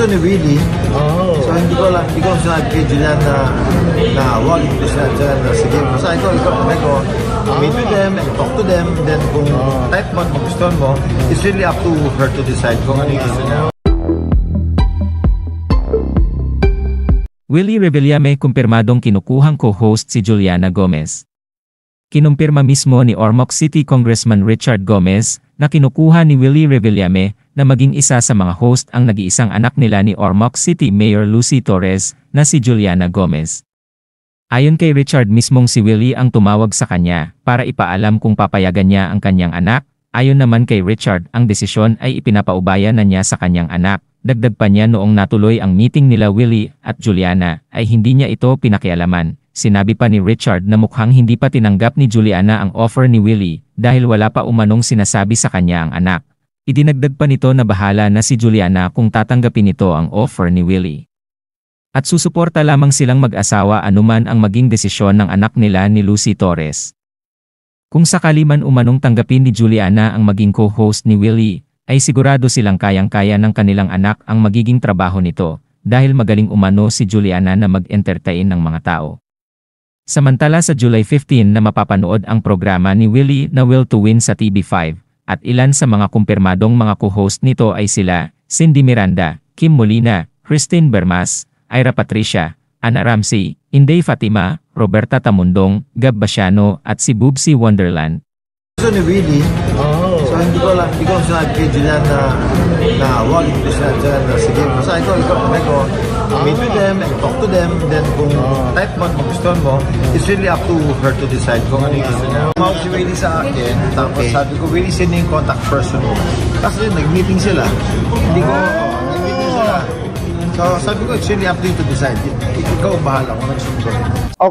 gusto ni Willie. Oh. So hindi ko sinabi kay Julian na wag, hindi ko sinabi na sige. Basta ikaw, meet with them and talk to them. Then kung type mo at magustuhan mo, it's really up to her to decide kung ano yung gusto niya. Willie Revillame kumpirmadong kinukuhang co-host si Juliana Gomez. Kinumpirma mismo ni Ormoc City Congressman Richard Gomez na kinukuha ni Willie Revillame na maging isa sa mga host ang nag-iisang anak nila ni Ormoc City Mayor Lucy Torres na si Juliana Gomez. Ayon kay Richard, mismong si Willie ang tumawag sa kanya para ipaalam kung papayagan niya ang kanyang anak. Ayon naman kay Richard, ang desisyon ay ipinapaubaya na niya sa kanyang anak. Dagdag pa niya, noong natuloy ang meeting nila Willie at Juliana ay hindi niya ito pinakialaman. Sinabi pa ni Richard na mukhang hindi pa tinanggap ni Juliana ang offer ni Willie dahil wala pa umanong sinasabi sa kanya ang anak. Idinagdag pa nito na bahala na si Juliana kung tatanggapin nito ang offer ni Willie. At susuporta lamang silang mag-asawa anuman ang maging desisyon ng anak nila ni Lucy Torres. Kung sakali man umanong tanggapin ni Juliana ang maging co-host ni Willie, ay sigurado silang kayang-kaya ng kanilang anak ang magiging trabaho nito dahil magaling umano si Juliana na mag-entertain ng mga tao. Samantala sa July 15 na mapapanood ang programa ni Willie na Will to Win sa TV5 at ilan sa mga kumpirmadong mga co-host nito ay sila Cindy Miranda, Kim Molina, Christine Bermas, Ira Patricia, Ana Ramsey, Inday Fatima, Roberta Tamundong, Gab Basiano at si Boobsy Wonderland. Gusto ni Willie. So hindi ko sinabi kay Julian na wag, hindi ko sinabi na sige. Basta ikaw, meet with them and talk to them. Then kung type mo at magustuhan mo, it's really up to her to decide kung ano yung gusto niya. Tumawag si Willie sa akin, tapos sabi ko, Willie, sino yung contact person mo? Kasi nag-meeting sila. Nag-meeting sila. So sabi ko, it's really up to you to decide. Ikaw bahala kung ano gusto mo.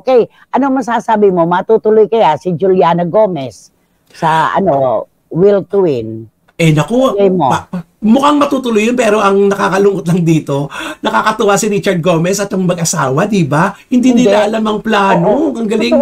Okay, anong masasabi mo? Matutuloy kaya si Juliana Gomez sa Will to Win? Naku, mukhang matutuloy yun, pero ang nakakalungkot lang dito, nakakatuwa si Richard Gomez at ang mag-asawa, di ba? Hindi nila alam ang plano. Ang galing,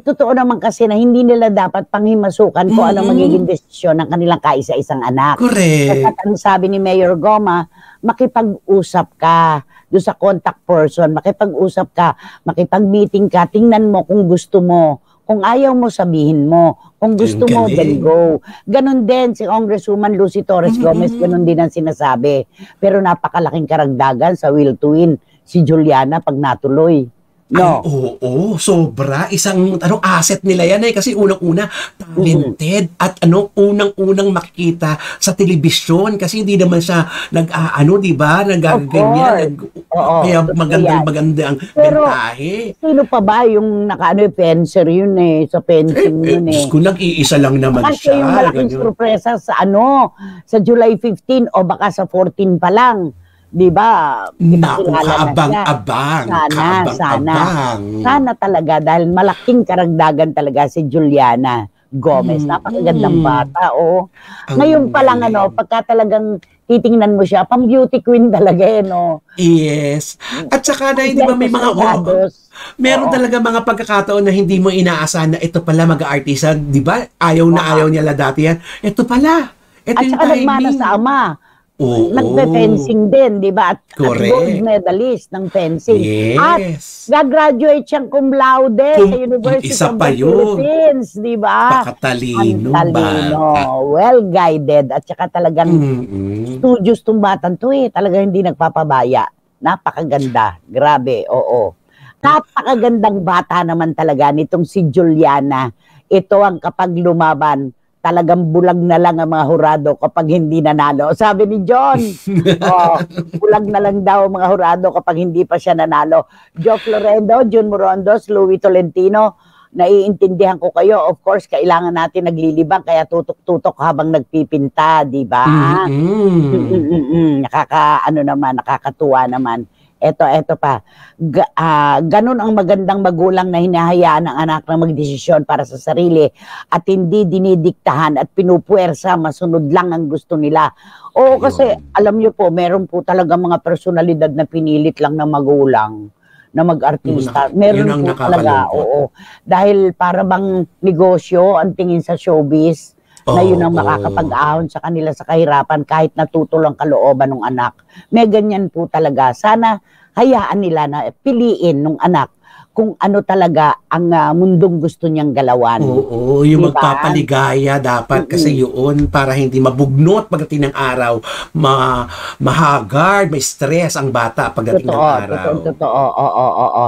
totoo naman kasi na hindi nila dapat panghimasukan kung ano magiging desisyon ng kanilang kaisa-isang anak. Correct. At ang sabi ni Mayor Goma, makipag-usap ka doon sa contact person, makipag-usap ka, makipag-meeting ka, tingnan mo kung gusto mo. Kung ayaw mo, sabihin mo. Kung gusto mo, then go. Ganon din si Congresswoman Lucy Torres Gomez, ganon din ang sinasabi. Pero napakalaking karagdagan sa Will to Win si Juliana pag natuloy. No. Ay, oo, sobra. Isang asset nila yan kasi unang-una talented at unang-unang makikita sa telebisyon kasi hindi naman siya di ba? Nagaganyan. Kaya maganda ang bentahe. Sino pa ba yung fencer yun sa fencing yun Diyos ko, nag-iisa lang naman kasi siya. Kasi yung malaking sorpresa sa July 15 o baka sa 14 pa lang. Di ba? Kaabang-abang. Sana talaga dahil malaking karagdagan talaga si Juliana Gomez. Napakagandang bata. Ngayon pa lang pagka talagang titingnan mo siya, pang beauty queen talaga Yes. At saka na, di ba may mga meron talaga mga pagkakataon na hindi mo inaasahan na ito pala mag-aartista. Di ba? Ayaw niya dati yan. Ito pala. Ito at saka nagmana sa ama. Nagpe-fencing din, di ba? At gold medalist ng fencing. Yes. At gagraduate siyang cum laude sa University of the Philippines, di ba? Pakatalino. Well-guided. At saka talagang studios tong batang to talagang hindi nagpapabaya. Napakaganda. Grabe, oo. Napakagandang bata naman talaga nitong si Juliana. Ito ang kapag lumaban, talagang bulag na lang ang mga hurado kapag hindi nanalo. Sabi ni John, bulag na lang daw ang mga hurado kapag hindi pa siya nanalo. Joe Florendo, Jun Morondos, Louie Tolentino, naiintindihan ko kayo. Of course, kailangan natin naglilibang, kaya tutok-tutok habang nagpipinta, di ba? Nakakatuwa naman. Eto pa. Ganun ang magandang magulang na hinahayaan ng anak na magdesisyon para sa sarili at hindi dinidiktahan at pinupuwersa, masunod lang ang gusto nila. Oo, kasi alam niyo po, meron po talaga mga personalidad na pinilit lang ng magulang na mag-artista. Meron po talaga, oo. Dahil para bang negosyo ang tingin sa showbiz, na yun ang Oo. makakapag-ahon sa kanila sa kahirapan kahit natutol ang kalooban ng anak. May ganyan po talaga. Sana hayaan nila na piliin ng anak kung ano talaga ang mundong gusto niyang galawan. Oo, yung Diba? magpapaligaya dapat kasi yun para hindi mabugnot pagdating ng araw, mahagard, may stress ang bata pagdating ng araw. Totoo. Oo.